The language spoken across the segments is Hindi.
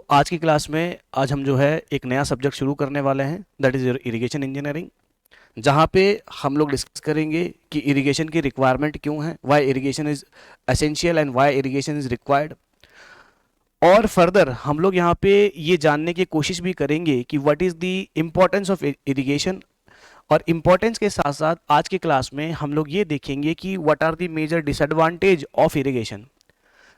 आज की क्लास में आज हम जो है एक नया सब्जेक्ट शुरू करने वाले हैं, दैट इज़ इरिगेशन इंजीनियरिंग। जहाँ पे हम लोग डिस्कस करेंगे कि इरिगेशन की रिक्वायरमेंट क्यों है, why irrigation is essential and why irrigation is required. और फर्दर हम लोग यहाँ पे ये जानने की कोशिश भी करेंगे कि what is the importance of irrigation. और इम्पोर्टेंस के साथ साथ आज की क्लास में हम लोग ये देखेंगे कि what are the major disadvantage of irrigation.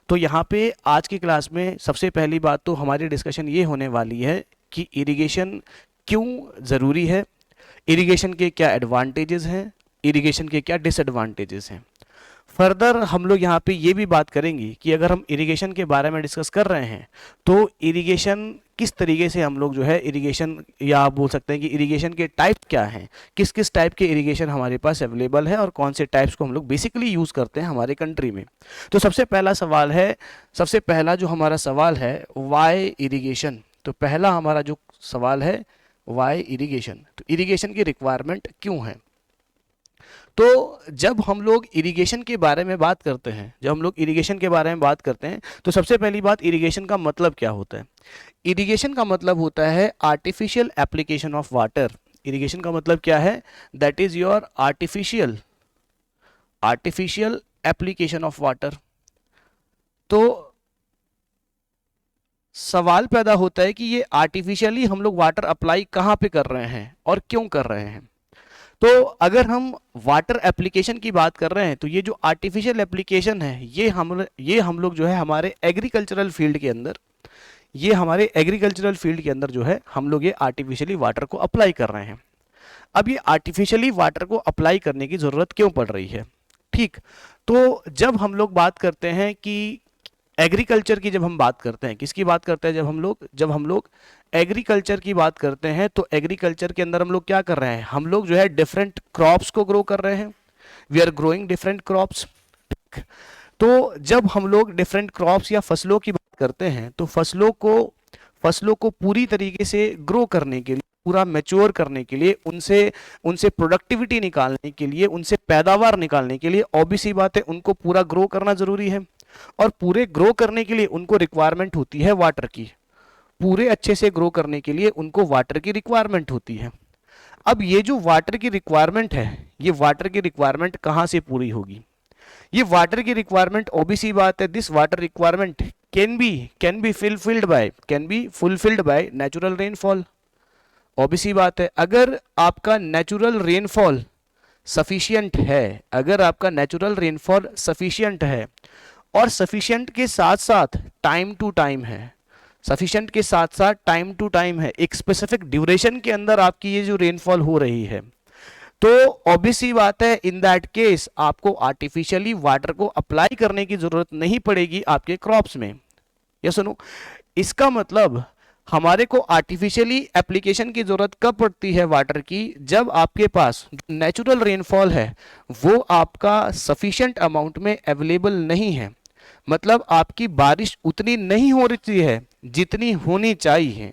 तो यहाँ पे आज की क्लास में सबसे पहली बात तो हमारी डिस्कशन ये होने वाली है कि इरिगेशन क्यों ज़रूरी है, इरिगेशन के क्या एडवांटेजेस हैं, इरिगेशन के क्या डिसएडवांटेजेस हैं। फर्दर हम लोग यहाँ पे ये भी बात करेंगे कि अगर हम इरिगेशन के बारे में डिस्कस कर रहे हैं तो इरिगेशन किस तरीके से हम लोग जो है इरिगेशन, या आप बोल सकते हैं कि इरिगेशन के टाइप क्या हैं, किस किस टाइप के इरिगेशन हमारे पास अवेलेबल है और कौन से टाइप्स को हम लोग बेसिकली यूज़ करते हैं हमारे कंट्री में। तो सबसे पहला जो हमारा सवाल है वाई इरिगेशन। तो पहला हमारा जो सवाल है वाई इरिगेशन, तो इरिगेशन की रिक्वायरमेंट क्यों है। तो जब हम लोग इरिगेशन के बारे में बात करते हैं, तो सबसे पहली बात, इरिगेशन का मतलब क्या होता है। इरिगेशन का मतलब होता है artificial application of water. Irrigation का मतलब क्या है, that is your artificial application of water. तो सवाल पैदा होता है कि ये आर्टिफिशियली हम लोग वाटर अप्लाई कहाँ पे कर रहे हैं और क्यों कर रहे हैं। तो अगर हम वाटर एप्लीकेशन की बात कर रहे हैं तो ये जो आर्टिफिशियल एप्लीकेशन है ये हम लोग जो है हमारे एग्रीकल्चरल फील्ड के अंदर जो है हम लोग ये आर्टिफिशियली वाटर को अप्लाई कर रहे हैं। अब ये आर्टिफिशियली वाटर को अप्लाई करने की ज़रूरत क्यों पड़ रही है, ठीक। तो जब हम लोग बात करते हैं कि एग्रीकल्चर की, जब हम बात करते हैं, किसकी बात करते हैं, जब हम लोग एग्रीकल्चर की बात करते हैं तो एग्रीकल्चर के अंदर हम लोग क्या कर रहे हैं, हम लोग जो है डिफरेंट क्रॉप्स को ग्रो कर रहे हैं। We are growing different crops. तो जब हम लोग डिफरेंट क्रॉप्स या फसलों की बात करते हैं तो फसलों को पूरी तरीके से ग्रो करने के लिए, पूरा मैच्योर करने के लिए, उनसे उनसे प्रोडक्टिविटी निकालने के लिए, उनसे पैदावार निकालने के लिए ऑब्वियस सी बात है उनको पूरा ग्रो करना जरूरी है। और पूरे ग्रो करने के लिए उनको रिक्वायरमेंट होती है वाटर की। पूरे अच्छे से ग्रो करने के लिए उनको वाटर की रिक्वायरमेंट होती है। अब ये जो वाटर की रिक्वायरमेंट है, ये वाटर की रिक्वायरमेंट कहाँ से पूरी होगी। ये वाटर की रिक्वायरमेंट ओबीसी बात है, this water requirement can be fulfilled by natural rainfall. OBC बात है, अगर आपका नेचुरल रेनफॉल सफिशिएंट है, और सफिशिएंट के साथ साथ टाइम टू टाइम है, एक स्पेसिफिक ड्यूरेशन के अंदर आपकी ये जो रेनफॉल हो रही है, तो ऑब्वियसली बात है इन दैट केस आपको आर्टिफिशियली वाटर को अप्लाई करने की जरूरत नहीं पड़ेगी आपके क्रॉप्स में। ये सुनो, इसका मतलब हमारे को आर्टिफिशियली एप्लीकेशन की जरूरत कब पड़ती है वाटर की, जब आपके पास नेचुरल रेनफॉल है वो आपका सफिशिएंट अमाउंट में अवेलेबल नहीं है। मतलब आपकी बारिश उतनी नहीं हो रही है जितनी होनी चाहिए,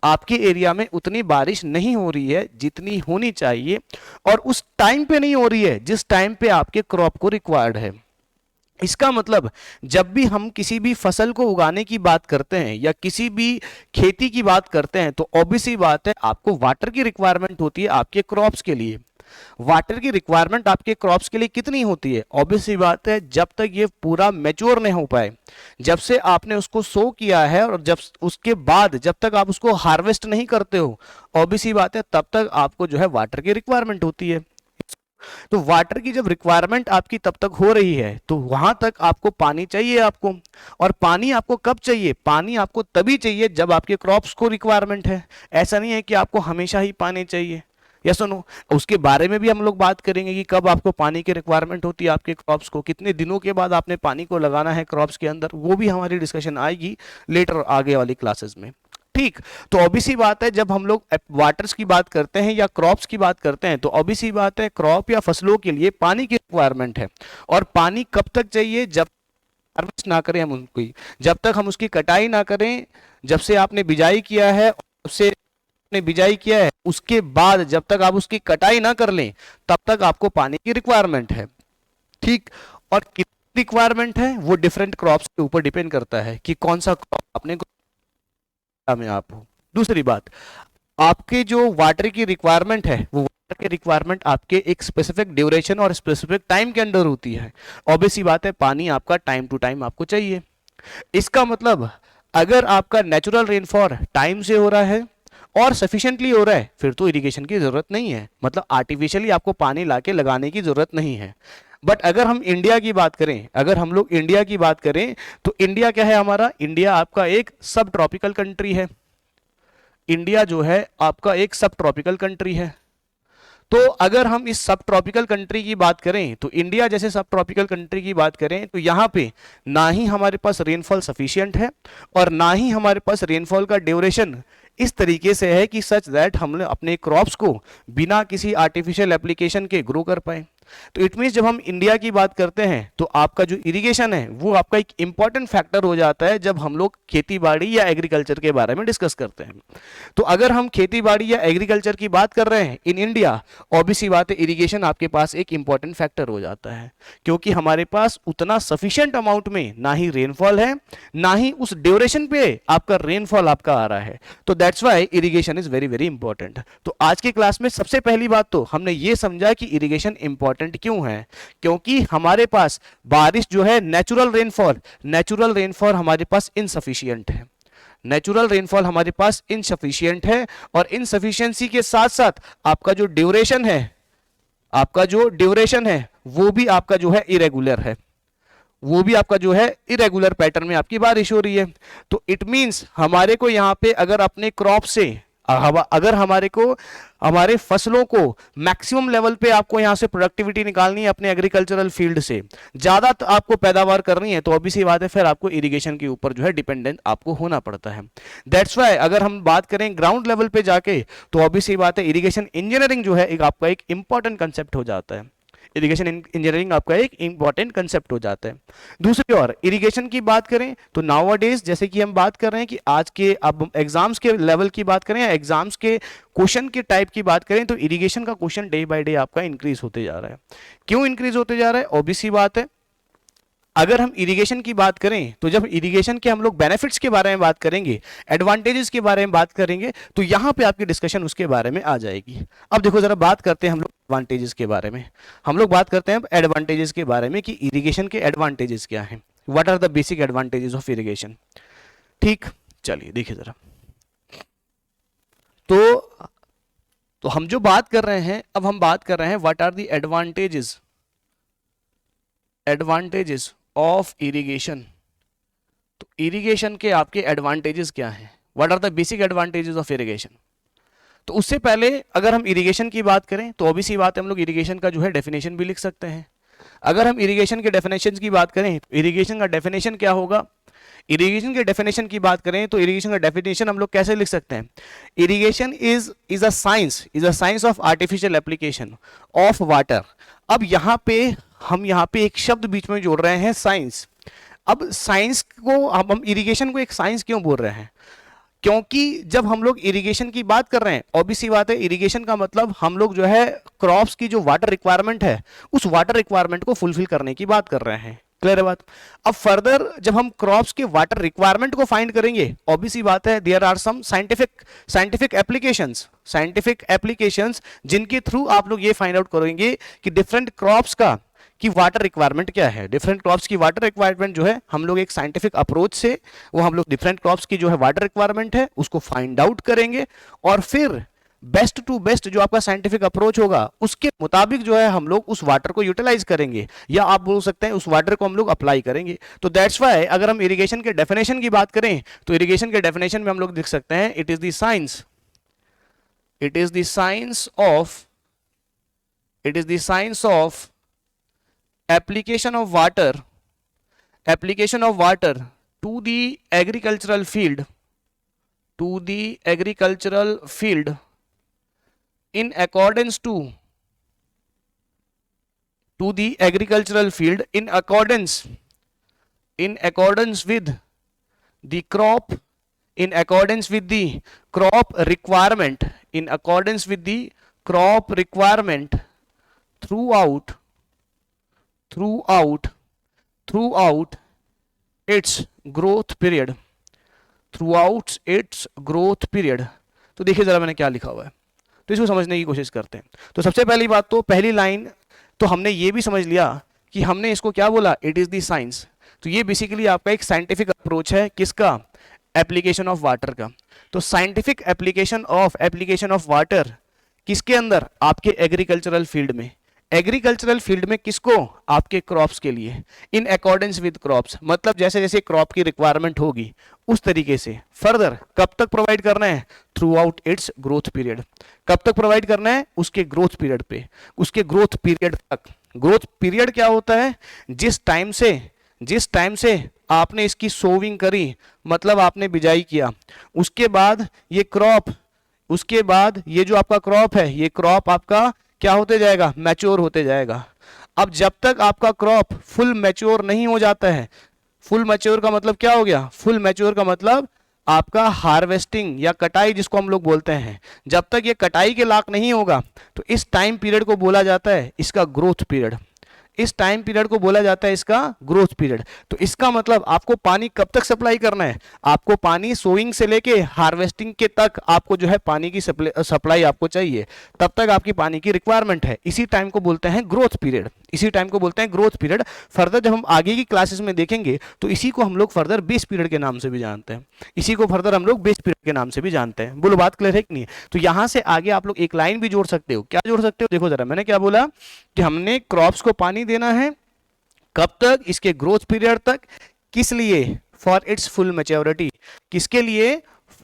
आपके एरिया में उतनी बारिश नहीं हो रही है जितनी होनी चाहिए, और उस टाइम पे नहीं हो रही है जिस टाइम पे आपके क्रॉप को रिक्वायर्ड है। इसका मतलब जब भी हम किसी भी फसल को उगाने की बात करते हैं या किसी भी खेती की बात करते हैं तो ऑब्वियसली बात है आपको वाटर की रिक्वायरमेंट होती है आपके क्रॉप्स के लिए। वाटर की रिक्वायरमेंट आपके क्रॉप्स के लिए कितनी होती है, ऑब्वियसली बात है जब तक ये पूरा मैच्योर नहीं हो पाए, जब से आपने उसको सो किया है और जब उसके बाद जब तक आप उसको हार्वेस्ट नहीं करते हो, ऑब्वियसली बात है तब तक आपको जो है वाटर की रिक्वायरमेंट होती है। तो वाटर की जब रिक्वायरमेंट आपकी तब तक हो रही है तो वहां तक आपको पानी चाहिए आपको। और पानी आपको कब चाहिए, पानी आपको तभी चाहिए जब आपके क्रॉप्स को रिक्वायरमेंट है। ऐसा नहीं है कि आपको हमेशा ही पानी चाहिए। या सुनो, उसके बारे में भी हम लोग बात करेंगे कि कब आपको पानी की रिक्वायरमेंट होती है आपके क्रॉप्स को, कितने दिनों के बाद आपने पानी को लगाना है क्रॉप्स के अंदर, वो भी हमारी डिस्कशन आएगी लेटर आगे वाली क्लासेस में, ठीक। तो ऑब्वियसली बात है जब हम लोग वाटर्स की बात करते हैं या क्रॉप्स की बात करते हैं तो ऑब्वियसली बात है क्रॉप या फसलों के लिए पानी की रिक्वायरमेंट है। और पानी कब तक चाहिए, जब हार्वेस्ट ना करें हम उनको, जब तक हम उसकी कटाई ना करें, जब से आपने बिजाई किया है, उसके बाद जब तक आप उसकी कटाई ना कर लें तब तक आपको पानी की रिक्वायरमेंट है, ठीक। और कितनी रिक्वायरमेंट है वो डिफरेंट क्रॉप्स के ऊपर डिपेंड करता है कि कौन सा क्रॉप आपने में आप हो। दूसरी बात, आपके जो वाटर की रिक्वायरमेंट है वो वाटर की रिक्वायरमेंट आपके एक स्पेसिफिक ड्यूरेशन और स्पेसिफिक टाइम के अंदर होती है। ऑब्वियस सी बात है, पानी आपका टाइम टू टाइम आपको चाहिए। इसका मतलब अगर आपका नेचुरल रेनफॉल टाइम से हो रहा है और सफिशिएंटली हो रहा है, फिर तो इरिगेशन की जरूरत नहीं है, मतलब आर्टिफिशियली आपको पानी लाके लगाने की जरूरत नहीं है। बट अगर हम इंडिया की बात करें, अगर हम लोग इंडिया की बात करें, तो इंडिया क्या है हमारा? इंडिया आपका एक सब ट्रॉपिकल कंट्री है। इंडिया जो है आपका एक सब ट्रॉपिकल कंट्री है। तो अगर हम इस सब ट्रॉपिकल कंट्री की बात करें, तो इंडिया जैसे सब ट्रॉपिकल कंट्री की बात करें, तो यहां पे ना ही हमारे पास रेनफॉल सफिशिएंट है और ना ही हमारे पास रेनफॉल का ड्यूरेशन इस तरीके से है कि सच दैट हम अपने क्रॉप्स को बिना किसी आर्टिफिशियल एप्लीकेशन के ग्रो कर पाए। तो इट मीन जब हम इंडिया की बात करते हैं तो आपका जो इरिगेशन है वो आपका एक इंपॉर्टेंट फैक्टर हो जाता है जब हम लोग खेती बाड़ी या एग्रीकल्चर के बारे में डिस्कस करते हैं। तो अगर हम खेती बाड़ी या एग्रीकल्चर की बात कर रहे हैं इन इंडिया, ऑब्वियसली बात है इरिगेशन आपके पास एक इंपॉर्टेंट फैक्टर हो जाता है, क्योंकि हमारे पास उतना सफिशिएंट अमाउंट में ना ही रेनफॉल है, ना ही उस ड्यूरेशन पे आपका रेनफॉल आपका आ रहा है। तो that's why irrigation is very very important. तो आज के क्लास में सबसे पहली बात तो हमने ये समझा कि इरिगेशन इंपॉर्टेंट क्यों है, क्योंकि हमारे पास बारिश जो है नेचुरल रेनफॉल हमारे पास इनसफिशियंट है। नेचुरल रेनफॉल हमारे पास इनसफिशियंट है और इनसफिशियंसी के साथ साथ आपका जो ड्यूरेशन है, आपका जो ड्यूरेशन है वो भी आपका जो है इरेगुलर है, वो भी आपका जो है इरेगुलर पैटर्न में आपकी बारिश हो रही है। तो इट मींस हमारे को यहाँ पे अगर अपने क्रॉप से अगर हमारे को हमारे फसलों को मैक्सिमम लेवल पे आपको यहाँ से प्रोडक्टिविटी निकालनी है अपने एग्रीकल्चरल फील्ड से, ज्यादा तो आपको पैदावार करनी है, तो ऑब्वियसली बात है फिर आपको इरिगेशन के ऊपर जो है डिपेंडेंट आपको होना पड़ता है। दैट्स वाई अगर हम बात करें ग्राउंड लेवल पे जाके, तो ऑब्वियसली बात है इरिगेशन इंजीनियरिंग जो है एक आपका एक इंपॉर्टेंट कंसेप्ट हो जाता है। इरिगेशन इंजीनियरिंग आपका एक इंपॉर्टेंट कंसेप्ट हो जाता है। दूसरी ओर इरिगेशन की बात करें तो नाउअडेज जैसे कि हम बात कर रहे हैं कि आज के अब एग्जाम्स के लेवल की बात करें या एग्जाम्स के क्वेश्चन के टाइप की बात करें, तो इरिगेशन का क्वेश्चन डे बाय डे आपका इंक्रीज होते जा रहा है। क्यों इंक्रीज होते जा रहा है? ऑब्वियस सी बात है, अगर हम इरिगेशन की बात करें तो जब इरिगेशन के हम लोग बेनिफिट्स के बारे में बात करेंगे, एडवांटेजेस के बारे में बात करेंगे, तो यहां पे आपकी डिस्कशन उसके बारे में आ जाएगी। अब देखो जरा बात करते हैं हम लोग एडवांटेजेस के बारे में। हम लोग बात करते हैं एडवांटेजेस के बारे में कि इरिगेशन के एडवांटेजेस क्या हैं, what are the basic advantages of irrigation. ठीक, चलिए देखिए जरा। तो हम जो बात कर रहे हैं, अब हम बात कर रहे हैं what are the advantages of irrigation. तो इरिगेशन के आपके एडवांटेजेस क्या हैं, what are the basic advantages of irrigation. तो उससे पहले अगर हम इरिगेशन की बात करें तो ऑब्वियसली बात है हम लोग इरिगेशन का जो है डेफिनेशन भी लिख सकते हैं। अगर हम इरिगेशन के डेफिनेशन की बात करें तो इरिगेशन का डेफिनेशन क्या होगा? इरिगेशन के डेफिनेशन की बात करें तो इरिगेशन का डेफिनेशन हम लोग कैसे लिख सकते हैं? Irrigation is a science of artificial application of water. अब हम यहाँ पे एक शब्द बीच में जोड़ रहे हैं, साइंस। अब साइंस को हम इरिगेशन को एक साइंस क्यों बोल रहे हैं? क्योंकि जब हम लोग इरिगेशन की बात कर रहे हैं, ऑब्वियसली बात है इरिगेशन का मतलब हम लोग जो है क्रॉप्स की जो वाटर रिक्वायरमेंट है उस वाटर रिक्वायरमेंट को फुलफिल करने की बात कर रहे हैं। क्लियर है बात? अब फर्दर जब हम क्रॉप्स के वाटर रिक्वायरमेंट को फाइंड करेंगे, ऑब्वियसली बात है there are some scientific applications जिनके थ्रू आप लोग ये फाइंड आउट करेंगे कि डिफरेंट क्रॉप्स का कि वाटर रिक्वायरमेंट क्या है। डिफरेंट क्रॉप्स की वाटर रिक्वायरमेंट जो है हम लोग एक साइंटिफिक अप्रोच से वो हम लोग डिफरेंट क्रॉप्स की जो है वाटर रिक्वायरमेंट है उसको फाइंड आउट करेंगे और फिर बेस्ट टू बेस्ट जो आपका साइंटिफिक अप्रोच होगा उसके मुताबिक जो है हम लोग उस वाटर को यूटिलाइज करेंगे, या आप बोल सकते हैं उस वाटर को हम लोग अप्लाई करेंगे। तो दैट्स वाई अगर हम इरिगेशन के डेफिनेशन की बात करें तो इरिगेशन के डेफिनेशन में हम लोग देख सकते हैं it is the science of application of water to the agricultural field in accordance with the crop requirement throughout its growth period। Through out it's growth period. तो देखिए जरा मैंने क्या लिखा हुआ है, तो इसको समझने की कोशिश करते हैं। तो सबसे पहली बात तो पहली लाइन तो हमने ये भी समझ लिया कि हमने इसको क्या बोला, इट इज द साइंस। तो ये बेसिकली आपका एक साइंटिफिक अप्रोच है, किसका, एप्लीकेशन ऑफ वाटर का। तो साइंटिफिक एप्लीकेशन ऑफ वाटर किसके अंदर, आपके एग्रीकल्चरल फील्ड में। एग्रीकल्चरल फील्ड में किसको, आपके क्रॉप्स के लिए, इन अकॉर्डेंस विद क्रॉप्स, मतलब जैसे जैसे क्रॉप की रिक्वायरमेंट होगी उस तरीके से। फर्दर कब तक प्रोवाइड करना है, through out it's growth period. कब तक प्रोवाइड करना है, उसके ग्रोथ पीरियड पे, उसके ग्रोथ पीरियड तक। ग्रोथ पीरियड क्या होता है, जिस टाइम से आपने इसकी सोविंग करी, मतलब आपने बिजाई किया, उसके बाद ये क्रॉप, उसके बाद ये जो आपका क्रॉप है, ये क्रॉप आपका क्या होते जाएगा, मैच्योर होते जाएगा। अब जब तक आपका क्रॉप फुल मैच्योर नहीं हो जाता है, फुल मैच्योर का मतलब क्या हो गया, फुल मैच्योर का मतलब आपका हार्वेस्टिंग या कटाई जिसको हम लोग बोलते हैं, जब तक ये कटाई के लायक नहीं होगा, तो इस टाइम पीरियड को बोला जाता है इसका ग्रोथ पीरियड। इस टाइम पीरियड को बोला जाता है इसका ग्रोथ पीरियड। तो इसका मतलब आपको पानी कब तक सप्लाई करना है, आपको पानी सोइंग से लेके हार्वेस्टिंग के तक आपको जो है पानी की सप्लाई आपको चाहिए, तब तक आपकी पानी की रिक्वायरमेंट है। इसी टाइम को बोलते हैं ग्रोथ पीरियड, इसी टाइम को बोलते हैं ग्रोथ पीरियड। फर्दर जब हम आगे की क्लासेस में देखेंगे तो इसी को हम लोग फर्दर बेस पीरियड के नाम से भी जानते हैं, इसी को फर्दर हम लोग बेस पीरियड के नाम से भी जानते हैं। बोलो बात क्लियर है कि नहीं? तो यहां से आगे आप लोग एक लाइन भी जोड़ सकते हो। क्या जोड़ सकते हो, देखो जरा मैंने क्या बोला कि हमने क्रॉप्स को पानी देना है कब तक, इसके ग्रोथ पीरियड तक। किस लिए, फॉर इट्स फुल मैच्योरिटी। किसके लिए,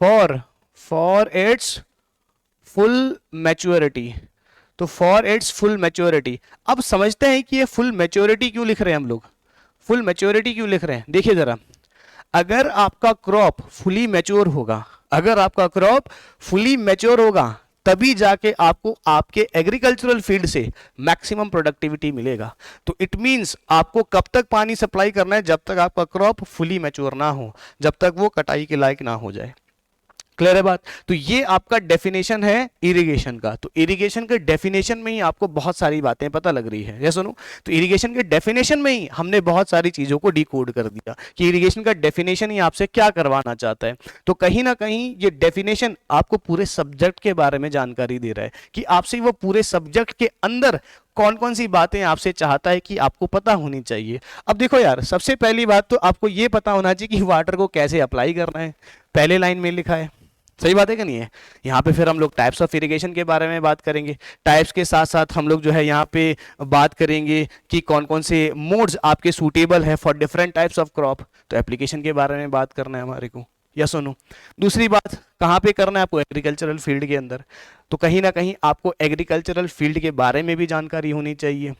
फॉर इट्स फुल मैच्योरिटी। तो फॉर इट्स फुल मैच्योरिटी। अब समझते हैं कि ये फुल मैच्योरिटी क्यों लिख रहे हैं हम लोग, फुल मैच्योरिटी क्यों लिख रहे हैं। देखिए जरा, अगर आपका क्रॉप फुली मैच्योर होगा, अगर आपका क्रॉप फुली मैच्योर होगा, तभी जाके आपको आपके एग्रीकल्चरल फील्ड से मैक्सिमम प्रोडक्टिविटी मिलेगा। तो इट मींस आपको कब तक पानी सप्लाई करना है, जब तक आपका क्रॉप फुली मैच्योर ना हो, जब तक वो कटाई के लायक ना हो जाए। क्लियर है बात? तो ये आपका डेफिनेशन है इरिगेशन का। तो इरिगेशन के डेफिनेशन में ही आपको बहुत सारी बातें पता लग रही है, ये सुनो। तो इरिगेशन के डेफिनेशन में ही हमने बहुत सारी चीजों को डिकोड कर दिया कि इरिगेशन का डेफिनेशन ही आपसे क्या करवाना चाहता है। तो कहीं ना कहीं ये डेफिनेशन आपको पूरे सब्जेक्ट के बारे में जानकारी दे रहा है कि आपसे वो पूरे सब्जेक्ट के अंदर कौन कौन सी बातें आपसे चाहता है कि आपको पता होनी चाहिए। अब देखो यार, सबसे पहली बात तो आपको ये पता होना चाहिए कि वाटर को कैसे अप्लाई करना है, पहले लाइन में लिखा है। सही बात है कि नहीं है? यहाँ पे फिर हम लोग टाइप्स ऑफ इरिगेशन के बारे में बात करेंगे, टाइप्स के साथ साथ हम लोग जो है यहाँ पे बात करेंगे कि कौन कौन से मोड्स आपके सूटेबल है for different types of crop. तो एप्लीकेशन के बारे में बात करना है हमारे को, या सुनो। दूसरी बात कहाँ पे करना है आपको, एग्रीकल्चरल फील्ड के अंदर। तो कहीं ना कहीं आपको एग्रीकल्चरल फील्ड के बारे में भी जानकारी होनी चाहिए।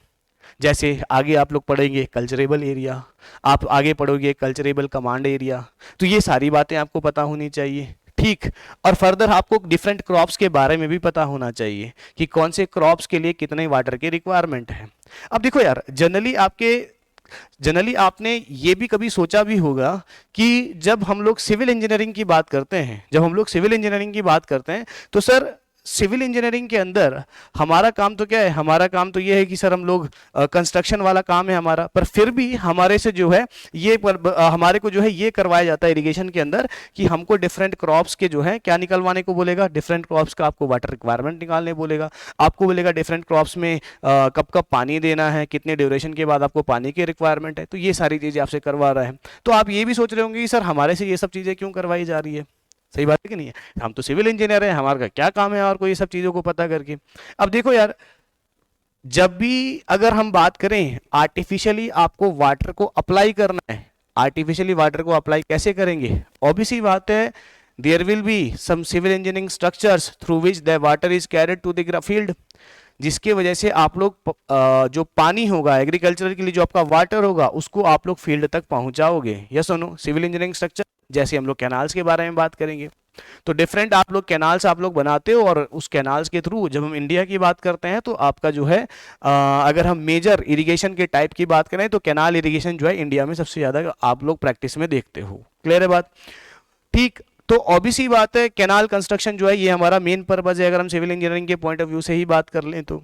जैसे आगे आप लोग पढ़ेंगे कल्चरेबल एरिया, आप आगे पढ़ोगे कल्चरेबल कमांड एरिया, तो ये सारी बातें आपको पता होनी चाहिए। ठीक, और फर्दर आपको डिफरेंट क्रॉप्स के बारे में भी पता होना चाहिए कि कौन से क्रॉप्स के लिए कितने वाटर की रिक्वायरमेंट है। अब देखो यार, जनरली आपने ये भी कभी सोचा भी होगा कि जब हम लोग सिविल इंजीनियरिंग की बात करते हैं, तो सर सिविल इंजीनियरिंग के अंदर हमारा काम तो क्या है, हमारा काम तो ये है कि सर हम लोग कंस्ट्रक्शन वाला काम है हमारा, पर फिर भी हमारे से जो है ये हमारे को जो है ये करवाया जाता है इरिगेशन के अंदर कि हमको डिफरेंट क्रॉप्स के जो है क्या निकलवाने को बोलेगा, डिफरेंट क्रॉप्स का आपको वाटर रिक्वायरमेंट निकालने बोलेगा, आपको बोलेगा डिफरेंट क्रॉप्स में कब कब पानी देना है, कितने ड्यूरेशन के बाद आपको पानी की रिक्वायरमेंट है। तो ये सारी चीज़ें आपसे करवा रहा है। तो आप ये भी सोच रहे होंगे कि सर हमारे से ये सब चीज़ें क्यों करवाई जा रही है। सही बात है कि नहीं है? हम तो सिविल इंजीनियर हैं, हमारा क्या काम है और कोई ये सब चीज़ों को पता करके। अब देखो यार, जब भी अगर हम बात करें आर्टिफिशियली आपको वाटर को अप्लाई करना है, आर्टिफिशियली वाटर को अप्लाई कैसे करेंगे, ऑब्वियसली बात है there will be some civil engineering structures through which the water is carried to the field, जिसके वजह से आप लोग जो पानी होगा एग्रीकल्चर के लिए, जो आपका वाटर होगा, उसको आप लोग फील्ड तक पहुंचाओगे। यस सुनो, सिविल इंजीनियरिंग स्ट्रक्चर, जैसे हम लोग कैनाल्स के बारे में बात करेंगे, तो डिफरेंट आप लोग कैनाल्स आप लोग बनाते हो, और उस कैनाल्स के थ्रू जब हम इंडिया की बात करते हैं तो आपका जो है अगर हम मेजर इरिगेशन के टाइप की बात करें तो कैनाल इरिगेशन जो है इंडिया में सबसे ज़्यादा आप लोग प्रैक्टिस में देखते हो। क्लियर है बात? ठीक, तो ऑब्वियसली बात है कैनाल कंस्ट्रक्शन जो है ये हमारा मेन पर्पज है, अगर हम सिविल इंजीनियरिंग के पॉइंट ऑफ व्यू से ही बात कर लें तो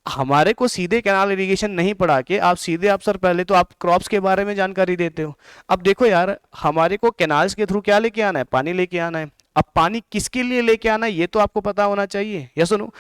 हमारे को सीधे कैनाल इरिगेशन नहीं पढ़ा के आप सीधे आप सर पहले तो आप क्रॉप्स के बारे में जानकारी देते हो। अब देखो यार, हमारे को कैनाल्स के थ्रू क्या लेके आना है, पानी लेके आना है। अब पानी किसके लिए लेके आना है ये तो आपको पता होना चाहिए, या सुनो,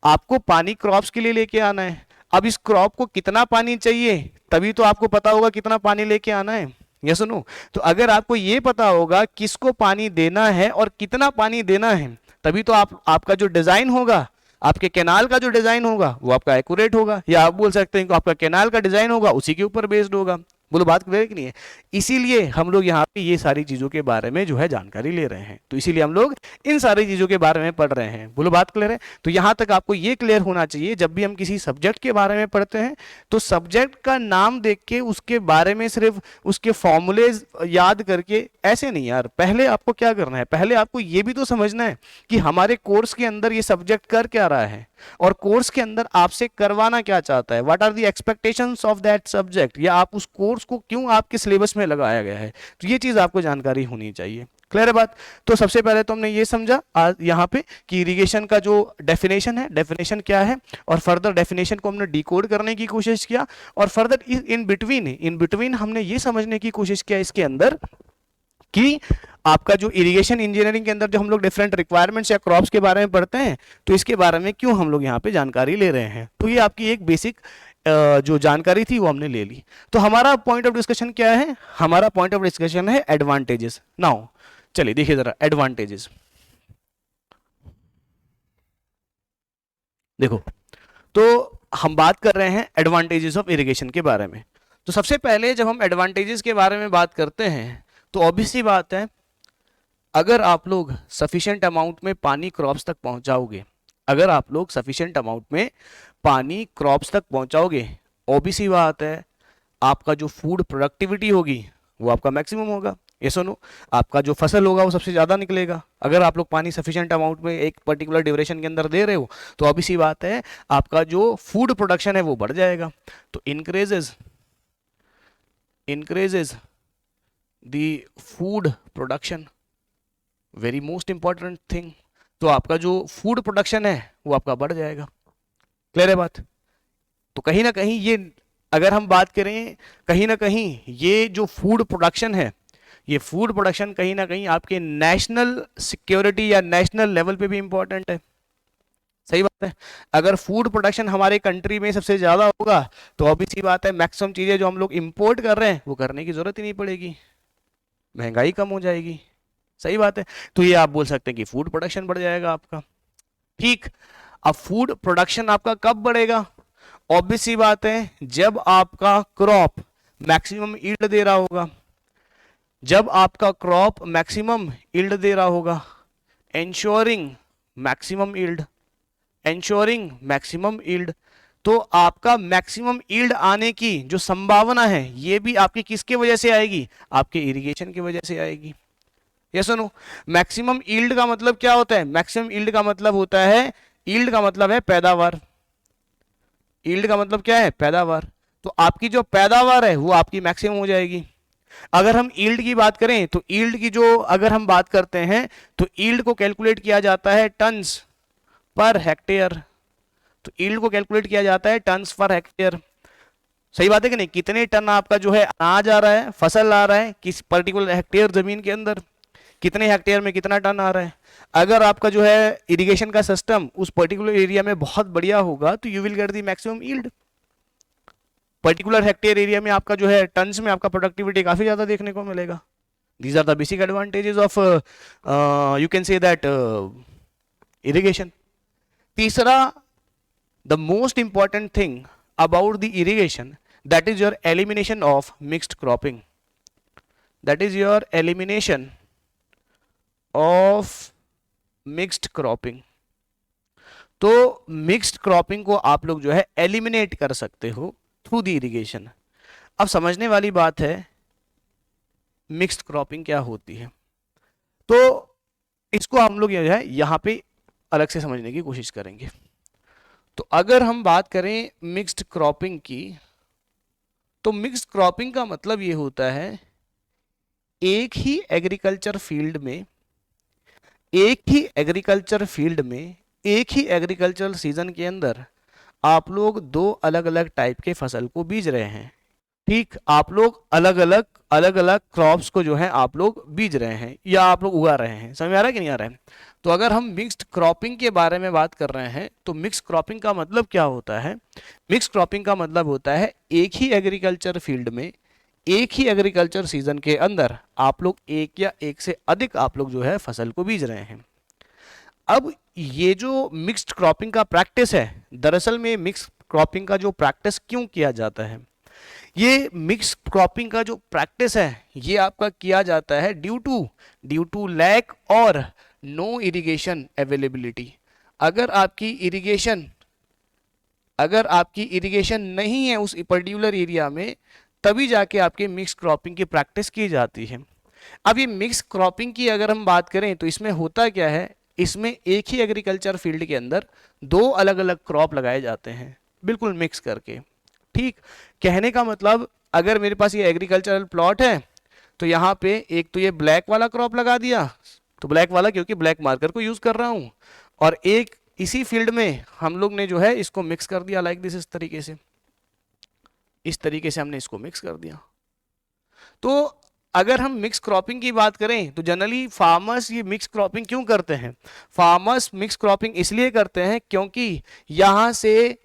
आपको पानी क्रॉप्स के लिए लेके आना है। अब इस क्रॉप को कितना पानी चाहिए तभी तो आपको पता होगा कितना पानी लेके आना है, या सुनो। तो अगर आपको ये पता होगा किसको पानी देना है और कितना पानी देना है, तभी तो आपका जो डिजाइन होगा, आपके कैनाल का जो डिजाइन होगा वो आपका एक्यूरेट होगा, या आप बोल सकते हैं कि आपका कैनाल का डिजाइन होगा उसी के ऊपर बेस्ड होगा। बोलो बात क्लियर कि नहीं है? इसीलिए हम लोग यहाँ पे ये सारी चीजों के बारे में जो है जानकारी ले रहे हैं, तो इसीलिए हम लोग इन सारी चीजों के बारे में पढ़ रहे हैं। बोलो बात क्लियर है? तो यहाँ तक आपको ये क्लियर होना चाहिए, जब भी हम किसी सब्जेक्ट के बारे में पढ़ते हैं तो सब्जेक्ट का नाम देख के उसके बारे में सिर्फ उसके फॉर्मूले याद करके ऐसे नहीं यार। पहले आपको क्या करना है, पहले आपको ये भी तो समझना है कि हमारे कोर्स के अंदर ये सब्जेक्ट कर क्या रहा है और कोर्स के अंदर आपसे करवाना क्या चाहता है, what are the expectations of that subject, या आप उस कोर्स को क्यों आपके सिलेबस में लगाया गया है। तो ये चीज आपको जानकारी होनी चाहिए। क्लियर है बात? तो सबसे पहले तो हमने ये समझा आज यहाँ पे कि इरिगेशन का जो डेफिनेशन है, डेफिनेशन क्या है, और फर्दर डेफिनेशन को हमने डिकोड करने की कोशिश किया, और फर्दर इन बिटवीन हमने ये समझने की कोशिश किया इसके अंदर कि आपका जो इरिगेशन इंजीनियरिंग के अंदर जो हम लोग डिफरेंट रिक्वायरमेंट्स या क्रॉप्स के बारे में पढ़ते हैं, तो इसके बारे में क्यों हम लोग यहाँ पे जानकारी ले रहे हैं। तो ये आपकी एक बेसिक जो जानकारी थी वो हमने ले ली। तो हमारा पॉइंट ऑफ डिस्कशन क्या है? हमारा पॉइंट ऑफ डिस्कशन है एडवांटेजेस। नाउ चलिए देखिए जरा एडवांटेजेस। देखो, तो हम बात कर रहे हैं एडवांटेजेस ऑफ इरिगेशन के बारे में। तो सबसे पहले जब हम एडवांटेजेस के बारे में बात करते हैं तो ऑब्वियसली बात है, अगर आप लोग सफिशिएंट अमाउंट में पानी क्रॉप्स तक पहुंचाओगे, अगर आप लोग सफिशिएंट अमाउंट में पानी क्रॉप्स तक पहुंचाओगे, ऑब्वियसली बात है आपका जो फूड प्रोडक्टिविटी होगी वो आपका मैक्सिमम होगा। ये सुनो, आपका जो फसल होगा वो सबसे ज़्यादा निकलेगा। अगर आप लोग पानी सफिशिएंट अमाउंट में एक पर्टिकुलर ड्यूरेशन के अंदर दे रहे हो तो ऑब्वियसली बात है आपका जो फूड प्रोडक्शन है वो बढ़ जाएगा। तो increases the food production, very most important thing. तो आपका जो फूड प्रोडक्शन है वो आपका बढ़ जाएगा। क्लियर है बात? तो कहीं ना कहीं ये, अगर हम बात करें, कहीं ना कहीं ये जो फूड प्रोडक्शन है, ये फूड प्रोडक्शन कहीं ना कहीं आपके नेशनल सिक्योरिटी या नेशनल लेवल पे भी इंपॉर्टेंट है। सही बात है। अगर फूड प्रोडक्शन हमारे कंट्री में सबसे ज्यादा होगा तो ऑब्वियसली बात है मैक्सिमम चीजें जो हम लोग इंपोर्ट कर रहे हैं वो करने की जरूरत ही नहीं पड़ेगी, महंगाई कम हो जाएगी। सही बात है। तो ये आप बोल सकते हैं कि फूड प्रोडक्शन बढ़ जाएगा आपका। ठीक, अब फूड प्रोडक्शन आपका कब बढ़ेगा? ऑब्वियसली बात है जब आपका क्रॉप मैक्सिमम यील्ड दे रहा होगा, जब आपका क्रॉप मैक्सिमम यील्ड दे रहा होगा। एंश्योरिंग मैक्सिमम यील्ड, तो आपका मैक्सिमम यील्ड आने की जो संभावना है ये भी आपकी किसके वजह से आएगी? आपके इरिगेशन की वजह से आएगी। ये सुनो, मैक्सिमम यील्ड का मतलब क्या होता है? मैक्सिमम यील्ड का मतलब होता है, यील्ड का मतलब है पैदावार। यील्ड का मतलब क्या है? पैदावार। तो आपकी जो पैदावार है वो आपकी मैक्सिमम हो जाएगी। अगर हम यील्ड की बात करें तो यील्ड की जो अगर हम बात करते हैं तो यील्ड को कैलकुलेट किया जाता है टन्स पर हेक्टेयर। तो यील्ड को कैलकुलेट किया जाता है टन्स पर हेक्टेयर। सही बात है कि नहीं? कितने टन आपका जो है अनाज आ रहा है, फसल आ रहा है किस पर्टिकुलर हेक्टेयर जमीन के अंदर, कितने हेक्टेयर में कितना टन आ रहा है। अगर आपका जो है इरिगेशन का सिस्टम उस पर्टिकुलर एरिया में बहुत बढ़िया होगा तो you will get the maximum yield. Particular hectare area में आपका जो है टन्स में आपका प्रोडक्टिविटी काफी ज्यादा देखने को मिलेगा। These are the basic advantages of you can say that irrigation. तीसरा, the most important thing about the irrigation, that is your elimination of mixed cropping, that is your elimination of mixed cropping। तो मिक्स्ड क्रॉपिंग को आप लोग जो है एलिमिनेट कर सकते हो थ्रू द इरिगेशन। अब समझने वाली बात है मिक्स्ड क्रॉपिंग क्या होती है, तो इसको हम लोग जो है यहाँ पे अलग से समझने की कोशिश करेंगे। तो अगर हम बात करें मिक्स्ड क्रॉपिंग की, तो मिक्स्ड क्रॉपिंग का मतलब ये होता है एक ही एग्रीकल्चर फील्ड में, एक ही एग्रीकल्चर सीजन के अंदर आप लोग दो अलग अलग टाइप के फसल को बीज रहे हैं। ठीक, आप लोग अलग अलग क्रॉप्स को जो है आप लोग बीज रहे हैं या आप लोग उगा रहे हैं। समझ में आ रहा है कि नहीं आ रहा है? तो अगर हम मिक्स्ड क्रॉपिंग के बारे में बात कर रहे हैं तो मिक्स क्रॉपिंग का मतलब क्या होता है? मिक्स क्रॉपिंग का मतलब होता है एक ही एग्रीकल्चर फील्ड में एक ही एग्रीकल्चर सीजन के अंदर आप लोग एक या एक से अधिक आप लोग जो है फसल को बीज रहे हैं। अब ये जो मिक्स्ड क्रॉपिंग का प्रैक्टिस है, दरअसल में मिक्स क्रॉपिंग का जो प्रैक्टिस क्यों किया जाता है? ये मिक्स क्रॉपिंग का जो प्रैक्टिस है ये आपका किया जाता है ड्यू टू लैक और नो इरिगेशन अवेलेबिलिटी। अगर आपकी इरिगेशन नहीं है उस पर्टिकुलर एरिया में, तभी जाके आपके मिक्स क्रॉपिंग की प्रैक्टिस की जाती है। अब ये मिक्स क्रॉपिंग की अगर हम बात करें तो इसमें होता क्या है, इसमें एक ही एग्रीकल्चर फील्ड के अंदर दो अलग अलग क्रॉप लगाए जाते हैं बिल्कुल मिक्स करके। ठीक, कहने का मतलब अगर मेरे पास ये एग्रीकल्चरल प्लॉट है तो यहाँ पे एक तो ये ब्लैक वाला क्रॉप लगा दिया, तो ब्लैक वाला क्योंकि ब्लैक मार्कर को यूज कर रहा हूँ, और एक इसी फील्ड में हम लोग ने जो है इसको मिक्स कर दिया लाइक दिस, इस तरीके से हमने इसको मिक्स कर दिया। तो अगर हम मिक्स क्रॉपिंग की बात करें तो जनरली फार्मर्स ये मिक्स क्रॉपिंग क्यों करते हैं? फार्मर्स मिक्स क्रॉपिंग इसलिए करते हैं क्योंकि यहाँ से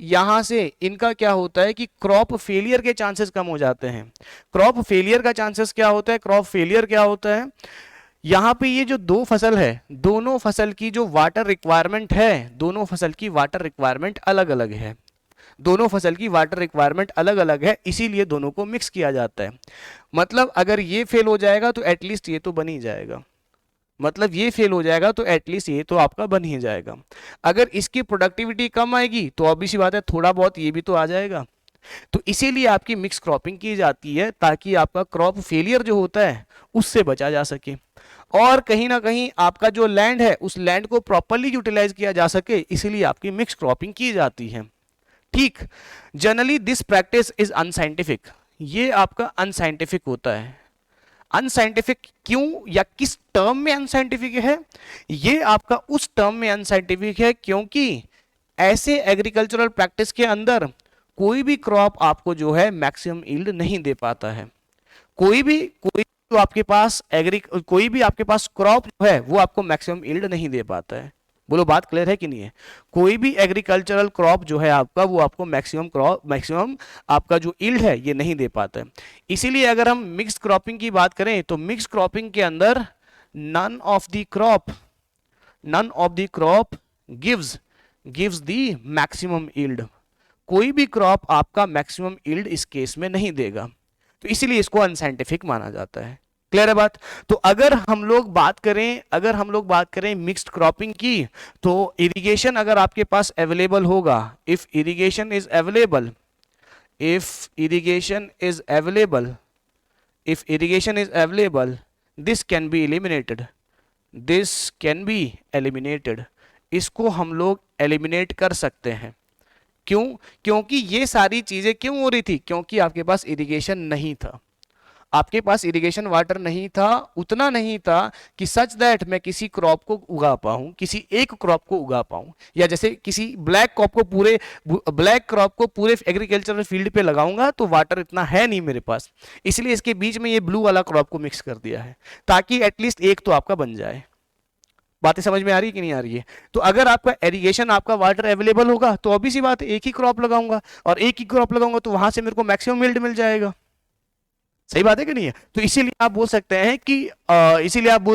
इनका क्या होता है कि क्रॉप फेलियर के चांसेस कम हो जाते हैं। क्रॉप फेलियर का चांसेस क्या होता है? क्रॉप फेलियर क्या होता है? यहाँ पे ये जो दो फसल है, दोनों फसल की जो वाटर रिक्वायरमेंट है, दोनों फसल की वाटर रिक्वायरमेंट अलग अलग है। दोनों फसल की वाटर रिक्वायरमेंट अलग अलग है, इसीलिए दोनों को मिक्स किया जाता है। मतलब अगर ये फेल हो जाएगा तो एटलीस्ट ये तो बन ही जाएगा, मतलब ये फेल हो जाएगा तो एटलीस्ट ये तो आपका बन ही जाएगा। अगर इसकी प्रोडक्टिविटी कम आएगी तो ऑब्वियस बात है थोड़ा बहुत ये भी तो आ जाएगा। तो इसीलिए आपकी मिक्स क्रॉपिंग की जाती है ताकि आपका क्रॉप फेलियर जो होता है उससे बचा जा सके, और कहीं ना कहीं आपका जो लैंड है उस लैंड को प्रॉपरली यूटिलाइज किया जा सके, इसीलिए आपकी मिक्स क्रॉपिंग की जाती है। ठीक, generally this practice is unscientific, ये आपका अनसाइंटिफिक होता है। अनसाइंटिफिक क्यों या किस टर्म में अनसाइंटिफिक है? ये आपका उस टर्म में अनसाइंटिफिक है क्योंकि ऐसे एग्रीकल्चरल प्रैक्टिस के अंदर कोई भी क्रॉप आपको जो है मैक्सिमम यील्ड नहीं दे पाता है। कोई भी आपके पास क्रॉप जो है वो आपको मैक्सिमम यील्ड नहीं दे पाता है। बोलो बात क्लियर है कि नहीं है? कोई भी एग्रीकल्चरल क्रॉप जो है आपका वो आपको मैक्सिमम आपका जो यील्ड है ये नहीं दे पाता है। इसीलिए अगर हम मिक्स क्रॉपिंग की बात करें तो मिक्स क्रॉपिंग के अंदर none of the crop gives the maximum yield. कोई भी क्रॉप आपका मैक्सिमम यील्ड इस केस में नहीं देगा, तो इसीलिए इसको अनसाइंटिफिक माना जाता है। क्लियर है बात? तो अगर हम लोग बात करें मिक्स्ड क्रॉपिंग की, तो इरिगेशन अगर आपके पास अवेलेबल होगा, if irrigation is available this can be eliminated, इसको हम लोग एलिमिनेट कर सकते हैं। क्यों? क्योंकि ये सारी चीजें क्यों हो रही थी? क्योंकि आपके पास इरिगेशन नहीं था, आपके पास इरिगेशन वाटर नहीं था, उतना नहीं था कि सच दैट मैं किसी क्रॉप को उगा पाऊं, किसी एक क्रॉप को उगा पाऊं, या जैसे किसी ब्लैक क्रॉप को पूरे एग्रीकल्चरल फील्ड पे लगाऊंगा तो वाटर इतना है नहीं मेरे पास, इसलिए इसके बीच में ये ब्लू वाला क्रॉप को मिक्स कर दिया है ताकि एटलीस्ट एक तो आपका बन जाए। बातें समझ में आ रही है कि नहीं आ रही है? तो अगर आपका इरिगेशन, आपका वाटर अवेलेबल होगा तो ऑब्वियस सी बात है एक ही क्रॉप लगाऊंगा, और एक ही क्रॉप लगाऊंगा तो वहां से मेरे को मैक्सिमम यील्ड मिल जाएगा। सही बात है कि नहीं है? तो इसीलिए आप बोल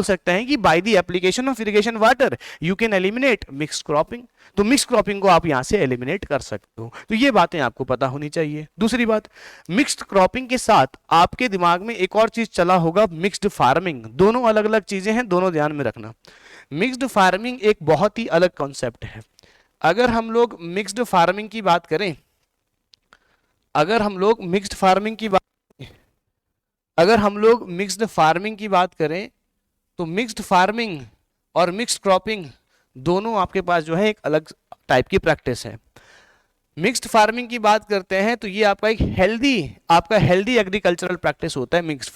सकते हैं कि by the application of irrigation water you can eliminate mix cropping. तो मिक्स क्रॉपिंग को आप यहां से एलिमिनेट कर सकते हो। तो ये बातें आपको पता होनी चाहिए। दूसरी बात, मिक्स्ड क्रॉपिंग के साथ आपके दिमाग में एक और चीज चला होगा, मिक्स्ड फार्मिंग। दोनों अलग अलग चीजें हैं, दोनों ध्यान में रखना। मिक्स्ड फार्मिंग एक बहुत ही अलग कॉन्सेप्ट है। अगर हम लोग मिक्स्ड फार्मिंग की बात करें तो मिक्स्ड फार्मिंग और मिक्स्ड क्रॉपिंग दोनों आपके पास जो है एक अलग टाइप की प्रैक्टिस है। मिक्स्ड फार्मिंग की बात करते हैं तो ये आपका एक हेल्दी एग्रीकल्चरल प्रैक्टिस होता है। मिक्स्ड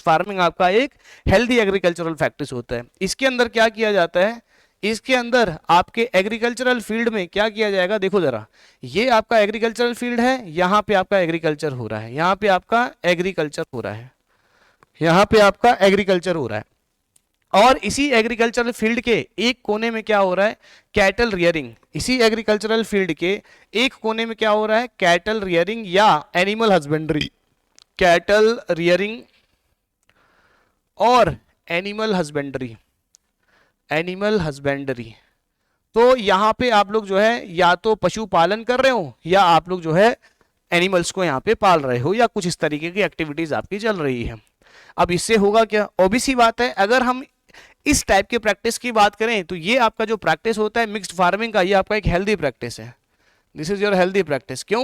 फार्मिंग आपका एक हेल्दी एग्रीकल्चरल प्रैक्टिस होता है। इसके अंदर क्या किया जाता है, इसके अंदर आपके एग्रीकल्चरल फील्ड में क्या किया जाएगा, देखो जरा, ये आपका एग्रीकल्चरल फील्ड है, यहाँ पे आपका एग्रीकल्चर हो रहा है, यहाँ पे आपका एग्रीकल्चर हो रहा है, यहाँ पे आपका एग्रीकल्चर हो रहा है, और इसी एग्रीकल्चरल फील्ड के एक कोने में क्या हो रहा है, कैटल रियरिंग। इसी एग्रीकल्चरल फील्ड के एक कोने में क्या हो रहा है, कैटल रियरिंग या एनिमल हस्बेंड्री, कैटल रियरिंग और एनिमल हस्बेंड्री, एनिमल हस्बेंड्री। तो यहाँ पे आप लोग जो है या तो पशुपालन कर रहे हो या आप लोग जो है एनिमल्स को यहाँ पे पाल रहे हो, या कुछ इस तरीके की एक्टिविटीज आपकी चल रही है। अब इससे होगा क्या, ओबीसी बात है, अगर हम इस टाइप के प्रैक्टिस की बात करें तो ये आपका जो प्रैक्टिस होता है मिक्स्ड फार्मिंग का, ये आपका एक हेल्दी प्रैक्टिस है। This is your healthy practice. क्यों?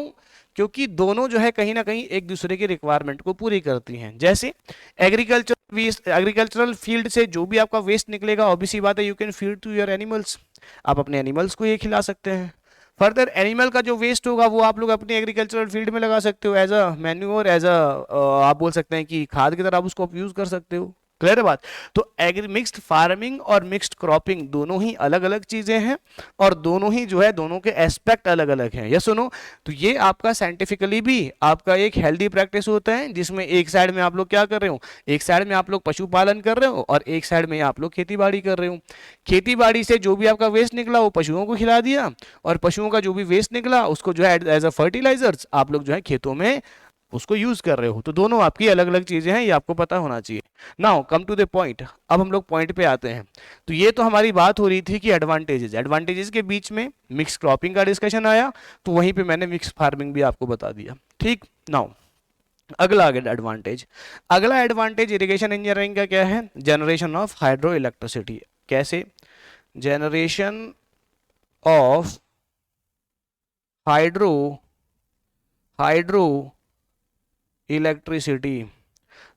क्योंकि दोनों जो है कहीं ना कहीं एक दूसरे की रिक्वायरमेंट को पूरी करती हैं। जैसे एग्रीकल्चरल फील्ड से जो भी आपका वेस्ट निकलेगा, ऑब्वियसली बात है, you can feed to your animals, आप अपने एनिमल्स को ये खिला सकते हैं। फर्दर एनिमल का जो वेस्ट होगा वो आप लोग अपनी एग्रीकल्चरल फील्ड में लगा सकते हो, as a manure, as a आप बोल सकते हैं कि खाद की तरह आप उसको यूज कर सकते हो। क्लियर है बात? तो एग्री मिक्स्ड फार्मिंग और मिक्स्ड क्रॉपिंग दोनों ही अलग अलग चीजें हैं, और दोनों ही जो है दोनों के एस्पेक्ट अलग अलग हैं। ये सुनो, तो ये आपका साइंटिफिकली भी आपका एक हेल्दी प्रैक्टिस होता है, जिसमें एक साइड में आप लोग क्या कर रहे हो, एक साइड में आप लोग पशुपालन कर रहे हो और एक साइड में आप लोग खेती बाड़ी कर रहे हो। खेती बाड़ी से जो भी आपका वेस्ट निकला वो पशुओं को खिला दिया, और पशुओं का जो भी वेस्ट निकला उसको जो है एज अ फर्टिलाइजर्स आप लोग जो है खेतों में उसको यूज कर रहे हो। तो दोनों आपकी अलग अलग चीजें हैं, ये आपको पता होना चाहिए। Now come to the point, अब हम लोग पॉइंट पे आते हैं। तो ये तो हमारी बात हो रही थी कि एडवांटेजेस के बीच में मिक्स क्रॉपिंग का डिस्कशन आया, तो वहीं पे मैंने मिक्स फार्मिंग भी आपको बता दिया। ठीक, नाउ अगला एडवांटेज, अगला एडवांटेज इरिगेशन इंजीनियरिंग का क्या है, जनरेशन ऑफ हाइड्रो इलेक्ट्रिसिटी। कैसे? Generation of hydro electricity.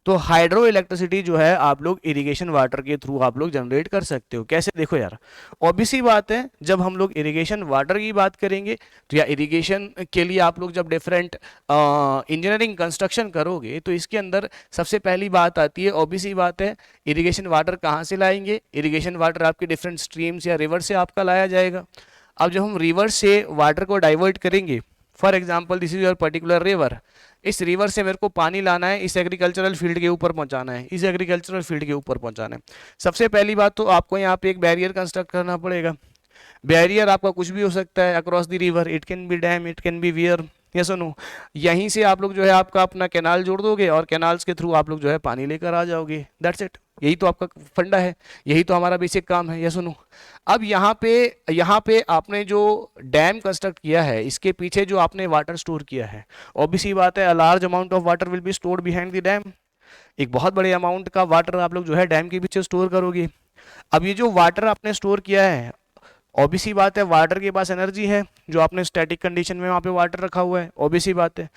तो हाइड्रो इलेक्ट्रिसिटी जो है आप लोग इरिगेशन वाटर के थ्रू आप लोग जनरेट कर सकते हो। कैसे? देखो यार, ऑब्वियसली बात है, जब हम लोग इरिगेशन वाटर की बात करेंगे तो या इरिगेशन के लिए आप लोग जब डिफरेंट इंजीनियरिंग कंस्ट्रक्शन करोगे तो इसके अंदर सबसे पहली बात आती है, ऑब्वियसली बात है, इरिगेशन वाटर कहाँ से लाएंगे। इरिगेशन वाटर आपके डिफरेंट स्ट्रीम्स या रिवर से आपका लाया जाएगा। अब जब हम रिवर से वाटर को डाइवर्ट करेंगे, for example this is your particular river, इस रिवर से मेरे को पानी लाना है, इस एग्रीकल्चरल फील्ड के ऊपर पहुंचाना है, इस एग्रीकल्चरल फील्ड के ऊपर पहुंचाना है। सबसे पहली बात तो आपको यहाँ पे एक बैरियर कंस्ट्रक्ट करना पड़ेगा। बैरियर आपका कुछ भी हो सकता है across the river, it can be dam, it can be wear, ये सुनो। यहीं से आप लोग जो है आपका अपना कैनाल जोड़ दोगे और कैनाल्स के थ्रू आप लोग जो है पानी लेकर आ जाओगे, दैट्स इट। यही तो आपका फंडा है, यही तो हमारा बेसिक काम है, ये सुनो। अब यहाँ पे आपने जो डैम कंस्ट्रक्ट किया है, इसके पीछे जो आपने वाटर स्टोर किया है, ऑब्वियसली बात है, a large amount of water will be stored behind the dam. एक बहुत बड़े अमाउंट का वाटर आप लोग जो है डैम के पीछे स्टोर करोगे। अब ये जो वाटर आपने स्टोर किया है, ऑब्वियसली बात है, वाटर के पास एनर्जी है, जो आपने स्टैटिक कंडीशन में वहाँ पे वाटर रखा हुआ है, ऑब्वियसली बात है।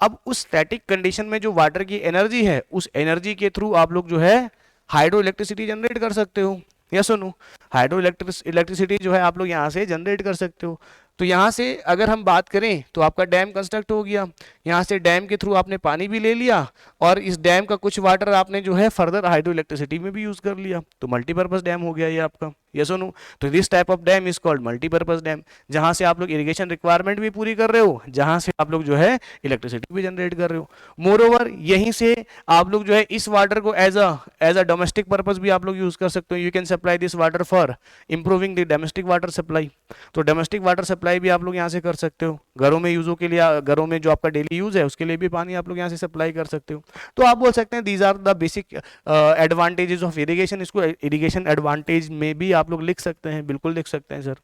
अब उस स्टैटिक कंडीशन में जो वाटर की एनर्जी है, उस एनर्जी के थ्रू आप लोग जो है हाइड्रो इलेक्ट्रिसिटी जनरेट कर सकते हो, या सुनो। हाइड्रो इलेक्ट्रिसिटी जो है आप लोग यहाँ से जनरेट कर सकते हो। तो यहाँ से अगर हम बात करें तो आपका डैम कंस्ट्रक्ट हो गया, यहाँ से डैम के थ्रू आपने पानी भी ले लिया, और इस डैम का कुछ वाटर आपने जो है फर्दर हाइड्रो इलेक्ट्रिसिटी में भी यूज कर लिया, तो मल्टीपर्पज डैम हो गया ये आपका, ये सुनो। तो this type of dam is called multipurpose dam, जहाँ से आप लोग इरिगेशन रिक्वायरमेंट भी पूरी कर रहे हो, जहाँ से आप लोग जो है इलेक्ट्रिसिटी भी जनरेट कर रहे हो। मोर ओवर यहीं से आप लोग जो है इस वाटर को एज अ डोमेस्टिक पर्पज भी आप लोग यूज कर सकते हो। You can supply this water for improving the domestic water supply. तो डोमेस्टिक वाटर सप्लाई भी आप लोग यहाँ से कर सकते हो, घरों में यूजों के लिए, घरों में जो आपका डेली यूज है उसके लिए भी पानी आप लोग यहाँ से सप्लाई कर सकते हो। तो आप बोल सकते हैं these are the basic advantages of irrigation. इसको इरिगेशन एडवांटेज में भी आप लोग लिख सकते हैं, बिल्कुल लिख सकते हैं सर।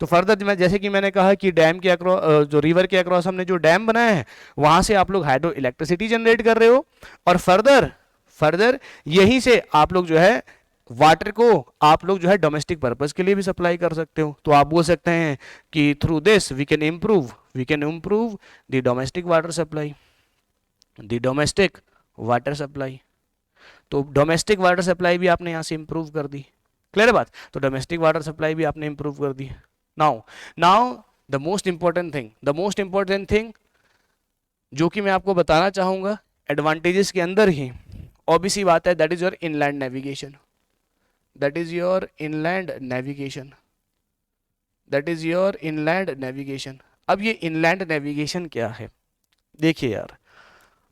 तो फर्दर मैं जैसे कि मैंने कहा कि डैम के अक्रॉस, जो रिवर के अक्रॉस हमने जो डैम बनाया है, वहां से आप लोग हाइड्रो इलेक्ट्रिसिटी जनरेट कर रहे हो, और फर्दर यहीं से आप लोग जो है वाटर को आप लोग जो है डोमेस्टिक पर्पस के लिए भी सप्लाई कर सकते हो। तो आप बोल सकते हैं कि through this we can improve the domestic water supply, तो डोमेस्टिक वाटर सप्लाई भी आपने यहाँ से इंप्रूव कर दी। क्लियर है बात? तो डोमेस्टिक वाटर सप्लाई भी आपने इंप्रूव कर दी। Now the most important thing जो कि मैं आपको बताना चाहूंगा एडवांटेजेस के अंदर ही, ऑब्वियसली बात है, that is your inland navigation. That is your inland navigation. अब ये इनलैंड नेविगेशन क्या है? देखिए यार,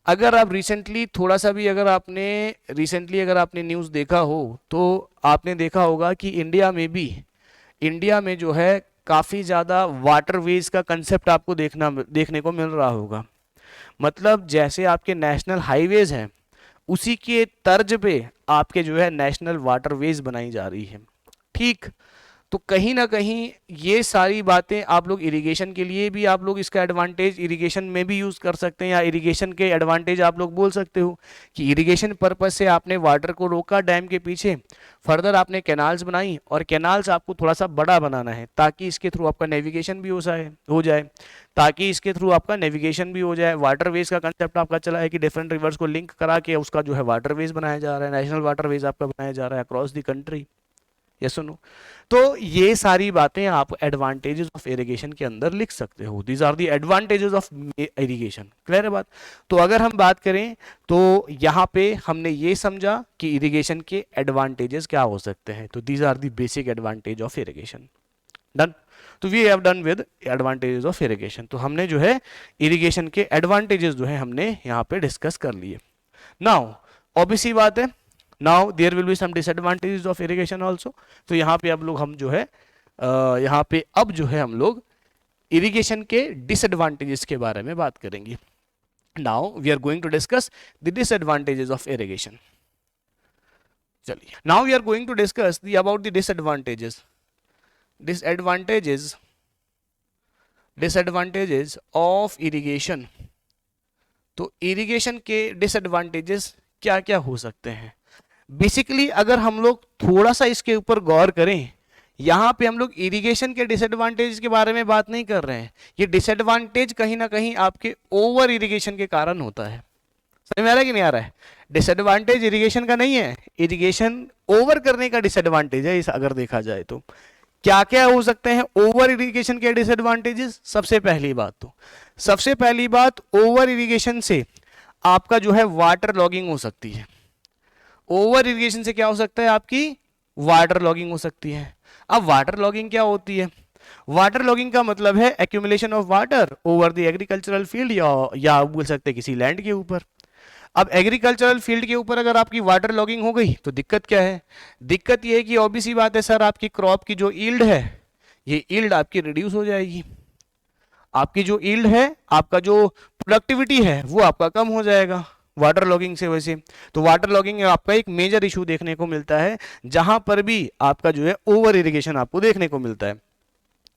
अगर आप रिसेंटली थोड़ा सा भी अगर आपने न्यूज़ देखा हो तो आपने देखा होगा कि इंडिया में जो है काफ़ी ज़्यादा वाटरवेज का कंसेप्ट आपको देखने को मिल रहा होगा। मतलब जैसे आपके नेशनल हाईवेज हैं, उसी के तर्ज पे आपके जो है नेशनल वाटरवेज बनाई जा रही है। ठीक, तो कहीं ना कहीं ये सारी बातें आप लोग इरिगेशन के लिए भी आप लोग इसका एडवांटेज इरिगेशन में भी यूज़ कर सकते हैं, या इरिगेशन के एडवांटेज आप लोग बोल सकते हो कि इरिगेशन पर्पज से आपने वाटर को रोका डैम के पीछे, फर्दर आपने कैनाल्स बनाई, और कैनाल्स आपको थोड़ा सा बड़ा बनाना है ताकि इसके थ्रू आपका नेविगेशन भी हो जाए वाटरवेज का कंसेप्ट आपका चला है कि डिफरेंट रिवर्स को लिंक करा के उसका जो है वाटरवेज बनाया जा रहा है, नेशनल वाटरवेज आपका बनाया जा रहा है अक्रॉस द कंट्री। यस सुनो, तो ये सारी बातें आप एडवांटेजेस ऑफ इरिगेशन के अंदर लिख सकते हो। These are the advantages of irrigation. Clear है बात? तो अगर हम बात करें तो यहाँ पे हमने ये समझा कि इरिगेशन के एडवांटेजेस क्या हो सकते हैं। तो these are the basic advantage of irrigation. Done. तो we have done with advantages of irrigation. तो हमने जो है इरिगेशन के एडवांटेजेस जो है हमने यहाँ पे डिस्कस कर लिए। नाउ ऑब्वियसली बात है, now there will be some disadvantages of irrigation also. तो यहाँ पे अब लोग हम जो है यहाँ पे अब जो है हम लोग इरिगेशन के डिसएडवांटेजेस के बारे में बात करेंगे। Now we are going to discuss the disadvantages of irrigation. चलिए, now we are going to discuss the about the disadvantages of irrigation. तो इरिगेशन के डिसएडवांटेजेस क्या क्या हो सकते हैं? बेसिकली अगर हम लोग थोड़ा सा इसके ऊपर गौर करें, यहाँ पे हम लोग इरिगेशन के डिसएडवांटेज के बारे में बात नहीं कर रहे हैं। ये डिसएडवांटेज कहीं ना कहीं आपके ओवर इरिगेशन के कारण होता है। समझ में आ रहा है कि नहीं आ रहा है? डिसएडवांटेज इरिगेशन का नहीं है, इरिगेशन ओवर करने का डिसएडवांटेज है। इस अगर देखा जाए तो क्या क्या हो सकते हैं ओवर इरिगेशन के डिसएडवांटेजेस? सबसे पहली बात ओवर इरिगेशन से आपका जो है वाटर लॉगिंग हो सकती है। ओवर इरिगेशन से क्या हो सकता है? आपकी वाटर लॉगिंग हो सकती है। अब वाटर लॉगिंग क्या होती है? वाटर लॉगिंग का मतलब है accumulation of water over the agricultural field, या बोल सकते हैं किसी लैंड के ऊपर। अब एग्रीकल्चरल फील्ड के ऊपर अगर आपकी वाटर लॉगिंग हो गई तो दिक्कत क्या है? दिक्कत ये है कि ऑब्वियस बात है सर, आपकी क्रॉप की जो ईल्ड है, ये ईल्ड आपकी रिड्यूस हो जाएगी। आपकी जो ईल्ड है, आपका जो प्रोडक्टिविटी है, वो आपका कम हो जाएगा वाटर लॉगिंग से। वैसे तो वाटर लॉगिंग आपका एक मेजर इशू देखने को मिलता है, जहां पर भी आपका जो है ओवर इरिगेशन आपको देखने को मिलता है।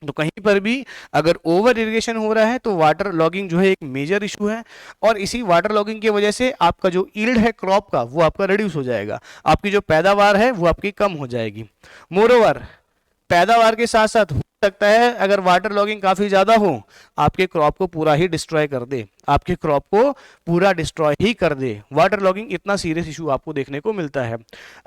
तो कहीं पर भी अगर ओवर इरिगेशन हो रहा है तो वाटर लॉगिंग जो है एक मेजर इशू है, और इसी वाटर लॉगिंग की वजह से आपका जो ईल्ड है क्रॉप का वो आपका रिड्यूस हो जाएगा, आपकी जो पैदावार है वो आपकी कम हो जाएगी। मोरोवर पैदावार के साथ साथ हो सकता है अगर वाटर लॉगिंग काफी ज्यादा हो, आपके क्रॉप को पूरा ही डिस्ट्रॉय कर दे, वाटर लॉगिंग इतना सीरियस इशू आपको देखने को मिलता है।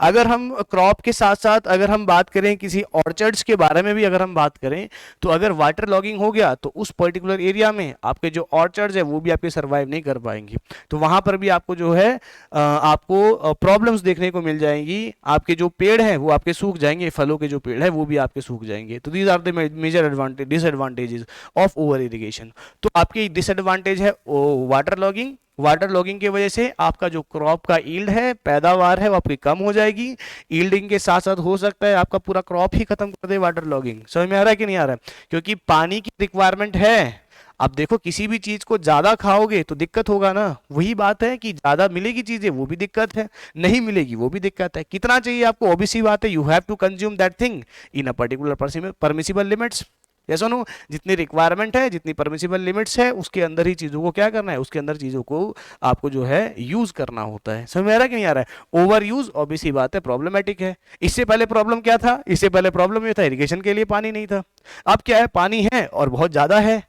अगर हम क्रॉप के साथ साथ अगर हम बात करें किसी ऑर्चर्ड्स के बारे में भी अगर हम बात करें, तो अगर वाटर लॉगिंग हो गया तो उस पर्टिकुलर एरिया में आपके जो ऑर्चर्ड्स है वो भी आपके सर्वाइव नहीं कर पाएंगी। तो वहां पर भी आपको जो है आपको प्रॉब्लम्स देखने को मिल जाएंगी। आपके जो पेड़ हैं वो आपके सूख जाएंगे, फलों के जो पेड़ है वो भी आपके सूख जाएंगे। तो these are the major disadvantages of over irrigation. तो आपकी डिसएडवांटेज है वाटर लॉगिंग की वजह से आपका जो क्रॉप का ईल्ड है, पैदावार है, वो आपकी कम हो जाएगी। ईल्डिंग के साथ साथ हो सकता है आपका पूरा क्रॉप ही खत्म कर दे वाटर लॉगिंग। समझ में आ रहा है कि नहीं आ रहा है? क्योंकि पानी की रिक्वायरमेंट है। अब देखो किसी भी चीज को ज्यादा खाओगे तो दिक्कत होगा ना। वही बात है कि ज्यादा मिलेगी चीजें वो भी दिक्कत है, नहीं मिलेगी वो भी दिक्कत है। कितना चाहिए आपको? ऑब्वियसली बात है, you have to consume that thing in a particular permissible limits. जैसा नो, जितनी रिक्वायरमेंट है, जितनी परमिसिबल लिमिट्स है, उसके अंदर ही चीजों को क्या करना है, उसके अंदर चीजों को आपको जो है यूज करना होता है। समझ में आ रहा है कि नहीं आ रहा है? ओवर यूज ऑब्वियसली बात है प्रॉब्लमेटिक है। इससे पहले प्रॉब्लम क्या था? इससे पहले प्रॉब्लम ये था इरिगेशन के लिए पानी नहीं था। अब क्या है? पानी है और बहुत ज्यादा है।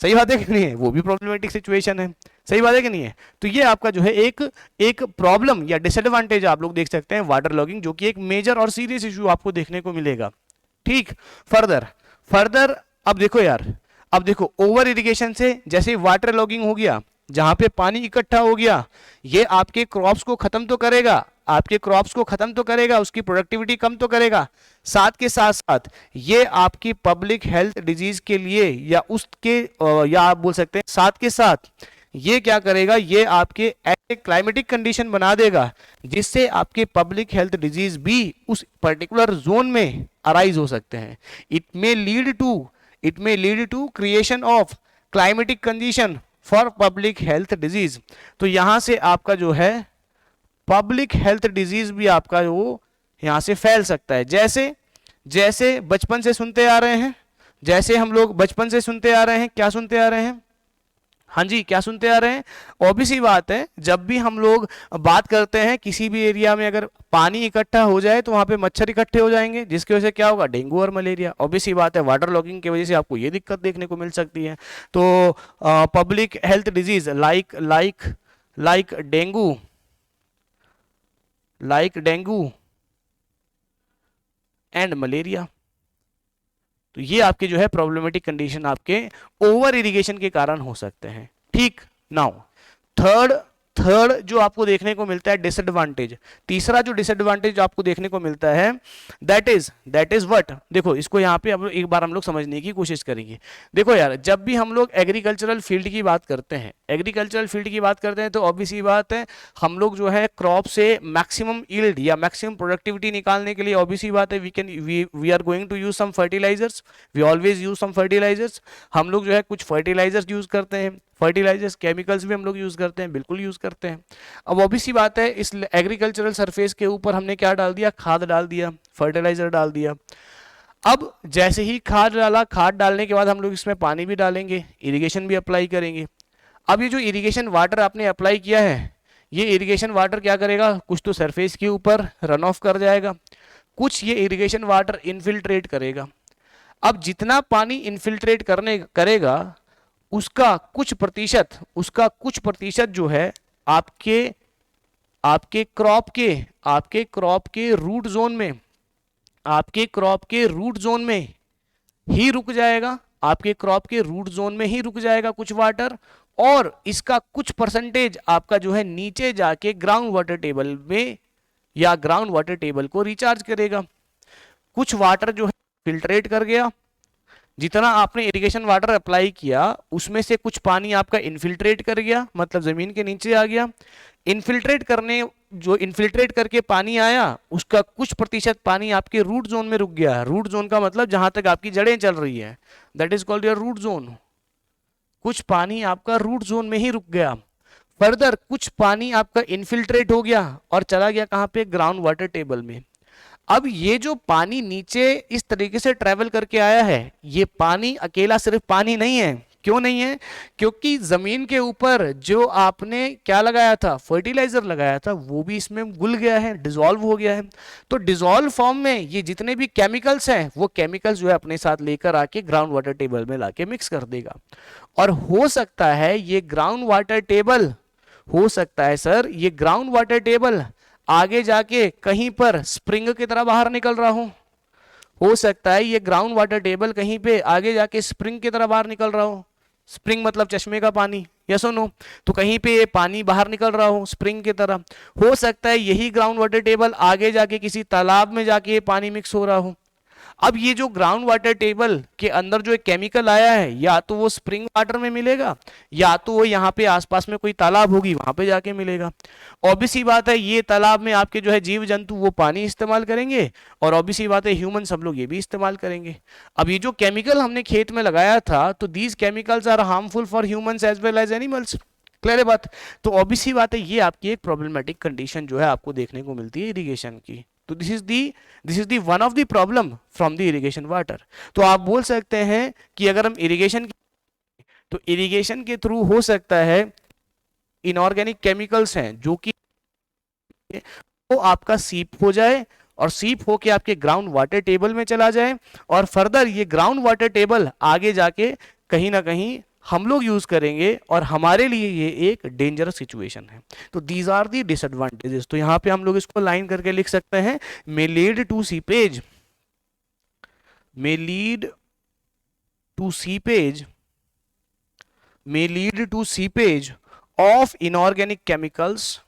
सही बात है कि नहीं है? वो भी प्रॉब्लमेटिक सिचुएशन है। सही बात है कि नहीं है? तो ये आपका जो है एक प्रॉब्लम या डिसएडवांटेज आप लोग देख सकते हैं वाटर लॉगिंग, जो कि एक मेजर और सीरियस इशू आपको देखने को मिलेगा। ठीक, फर्दर अब देखो यार, अब देखो ओवर इरिगेशन से जैसे वाटर लॉगिंग हो गया, जहां पे पानी इकट्ठा हो गया, ये आपके क्रॉप्स को खत्म तो करेगा। आपके क्रॉप्स को खत्म तो करेगा, उसकी प्रोडक्टिविटी कम तो करेगा, साथ के साथ साथ ये आपकी पब्लिक हेल्थ डिजीज के लिए या उसके या आप बोल सकते हैं साथ के साथ ये क्या करेगा, ये आपके ऐसे क्लाइमेटिक कंडीशन बना देगा जिससे आपके पब्लिक हेल्थ डिजीज भी उस पर्टिकुलर जोन में अराइज हो सकते हैं। It may lead to creation of climatic condition for public health disease. तो यहां से आपका जो है पब्लिक हेल्थ डिजीज भी आपका वो यहां से फैल सकता है। जैसे जैसे बचपन से सुनते आ रहे हैं, जैसे हम लोग बचपन से सुनते आ रहे हैं, क्या सुनते आ रहे हैं, हाँ जी क्या सुनते आ रहे हैं, ऑब्वियस सी बात है जब भी हम लोग बात करते हैं किसी भी एरिया में अगर पानी इकट्ठा हो जाए तो वहां पे मच्छर इकट्ठे हो जाएंगे, जिसकी वजह से क्या होगा, डेंगू और मलेरिया। ऑब्वियस सी बात है वाटर लॉगिंग की वजह से आपको ये दिक्कत देखने को मिल सकती है। तो public health disease like dengue and malaria, तो ये आपके जो है प्रॉब्लमेटिक कंडीशन आपके ओवर इरिगेशन के कारण हो सकते हैं। ठीक, नाउ थर्ड जो आपको देखने को मिलता है डिसएडवांटेज, तीसरा जो डिसएडवांटेज आपको देखने को मिलता है दैट इज व्हाट। देखो इसको यहाँ पे अब एक बार हम लोग समझने की कोशिश करेंगे। देखो यार जब भी हम लोग एग्रीकल्चरल फील्ड की बात करते हैं तो ऑब्वियस ही बात है हम लोग जो है क्रॉप से मैक्सिमम यील्ड या मैक्सिमम प्रोडक्टिविटी निकालने के लिए ऑब्वियस ही बात है we are going to use some fertilizers, we always use some fertilizers. हम लोग जो है कुछ फर्टिलाइजर्स यूज करते हैं, फर्टिलाइजर्स केमिकल्स भी हम लोग यूज करते हैं, बिल्कुल यूज करते हैं। अब ऑब्वियस सी बात है इस एग्रीकल्चरल सरफेस के ऊपर हमने क्या डाल दिया, खाद डाल दिया, फर्टिलाइजर डाल दिया। अब जैसे ही खाद डाला, खाद डालने के बाद हम लोग इसमें पानी भी डालेंगे, इरिगेशन भी अप्लाई करेंगे। अब ये जो इरिगेशन वाटर आपने अप्लाई किया है, ये इरिगेशन वाटर क्या करेगा, कुछ तो सरफेस के ऊपर रन ऑफ कर जाएगा, कुछ ये इरिगेशन वाटर इनफिल्ट्रेट करेगा। अब जितना पानी इनफिल्ट्रेट करेगा उसका कुछ प्रतिशत जो है आपके आपके क्रॉप के रूट जोन में ही रुक जाएगा, आपके क्रॉप के रूट जोन में ही रुक जाएगा कुछ वाटर, और इसका कुछ परसेंटेज आपका जो है नीचे जाके ग्राउंड वाटर टेबल में या ग्राउंड वाटर टेबल को रिचार्ज करेगा। कुछ वाटर जो है फिल्ट्रेट कर गया, जितना आपने इरिगेशन वाटर अप्लाई किया उसमें से कुछ पानी आपका इनफिल्ट्रेट कर गया, मतलब जमीन के नीचे आ गया। इनफिल्ट्रेट करके पानी आया उसका कुछ प्रतिशत पानी आपके रूट जोन में रुक गया। रूट जोन का मतलब जहां तक आपकी जड़ें चल रही है, that is called your root zone. कुछ पानी आपका रूट जोन में ही रुक गया। फर्दर कुछ पानी आपका इनफिल्ट्रेट हो गया और चला गया कहां पे, ग्राउंड वाटर टेबल में। अब ये जो पानी नीचे इस तरीके से ट्रेवल करके आया है, ये पानी अकेला सिर्फ पानी नहीं है। क्यों नहीं है, क्योंकि जमीन के ऊपर जो आपने क्या लगाया था, फर्टिलाइजर लगाया था, वो भी इसमें घुल गया है, डिसॉल्व हो गया है। तो डिसॉल्व फॉर्म में ये जितने भी केमिकल्स हैं वो केमिकल्स जो है अपने साथ लेकर आके ग्राउंड वाटर टेबल में लाके मिक्स कर देगा। और हो सकता है ये ग्राउंड वाटर टेबल, हो सकता है सर ये ग्राउंड वाटर टेबल आगे जाके कहीं पर स्प्रिंग की तरह बाहर निकल रहा हो सकता है ये ग्राउंड वाटर टेबल कहीं पे आगे जाके स्प्रिंग की तरह बाहर निकल रहा हो। स्प्रिंग मतलब चश्मे का पानी, यस और नो, तो कहीं पे ये पानी बाहर निकल रहा हो स्प्रिंग की तरह। हो सकता है यही ग्राउंड वाटर टेबल आगे जाके किसी तालाब में जाके ये पानी मिक्स हो रहा हो। अब ये जो ग्राउंड वाटर टेबल के अंदर जो एक केमिकल आया है, या तो वो स्प्रिंग वाटर में मिलेगा या तो वो यहाँ पे आसपास में कोई तालाब होगी वहां पे जाके मिलेगा। ऑब्वियस ही बात है ये तालाब में आपके जो है जीव जंतु वो पानी इस्तेमाल करेंगे, और ऑब्वियस ही बात है ह्यूमन सब लोग ये भी इस्तेमाल करेंगे। अब ये जो केमिकल हमने खेत में लगाया था, तो these chemicals are harmful for humans as well as animals. Clear है बात। तो ऑब्वियस ही बात है ये आपकी एक प्रॉब्लमेटिक कंडीशन जो है आपको देखने को मिलती है इरिगेशन की। तो this is the one of the problem from the irrigation water. तो आप बोल सकते हैं कि अगर हम इरिगेशन के थ्रू हो सकता है इनऑर्गेनिक केमिकल्स हैं जो कि वो आपका सीप हो जाए, और सीप होके आपके ग्राउंड वाटर टेबल में चला जाए, और फर्दर ये ग्राउंड वाटर टेबल आगे जाके कहीं ना कहीं हम लोग यूज करेंगे, और हमारे लिए ये एक डेंजरस सिचुएशन है। तो दीज आर दी डिसएडवांटेजेस। तो यहां पे हम लोग इसको लाइन करके लिख सकते हैं, may lead to seepage may lead to seepage of inorganic chemicals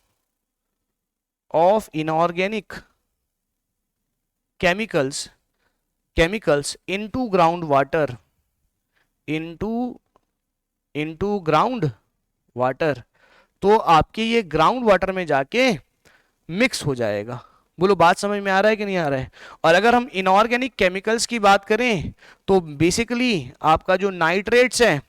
of inorganic chemicals into ground water, into ground water, तो आपके ये ग्राउंड वाटर में जाके मिक्स हो जाएगा। बोलो बात समझ में आ रहा है कि नहीं आ रहा है? और अगर हम इनऑर्गेनिक केमिकल्स की बात करें तो बेसिकली आपका जो नाइट्रेट्स है,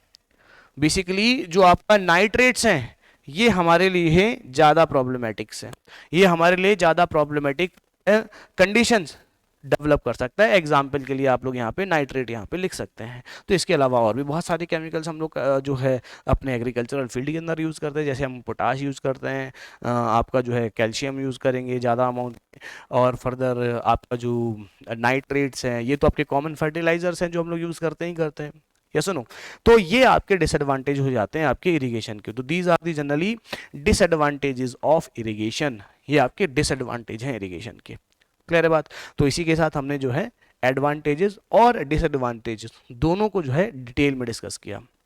बेसिकली जो आपका नाइट्रेट्स हैं, ये हमारे लिए ज़्यादा प्रॉब्लमेटिक्स है, ये हमारे लिए ज़्यादा प्रॉब्लमेटिक कंडीशंस डेवलप कर सकता है। एग्जाम्पल के लिए आप लोग यहाँ पे नाइट्रेट यहाँ पे लिख सकते हैं। तो इसके अलावा और भी बहुत सारे केमिकल्स हम लोग जो है अपने एग्रीकल्चरल फील्ड के अंदर यूज़ करते हैं, जैसे हम पोटाश यूज़ करते हैं, आपका जो है कैल्शियम यूज़ करेंगे ज़्यादा अमाउंट, और फर्दर आपका जो नाइट्रेट्स हैं, ये तो आपके कॉमन फर्टिलाइजर्स हैं जो हम लोग यूज़ करते ही करते हैं, यस नो। तो ये आपके डिसएडवांटेज हो जाते हैं आपके इरिगेशन के। तो these are the generally disadvantages of irrigation, ये आपके डिसएडवांटेज हैं इरिगेशन के। क्लियर है बात? तो इसी के साथ हमने जो है एडवांटेजेस और डिसएडवांटेजेस दोनों को जो है डिटेल में डिस्कस किया।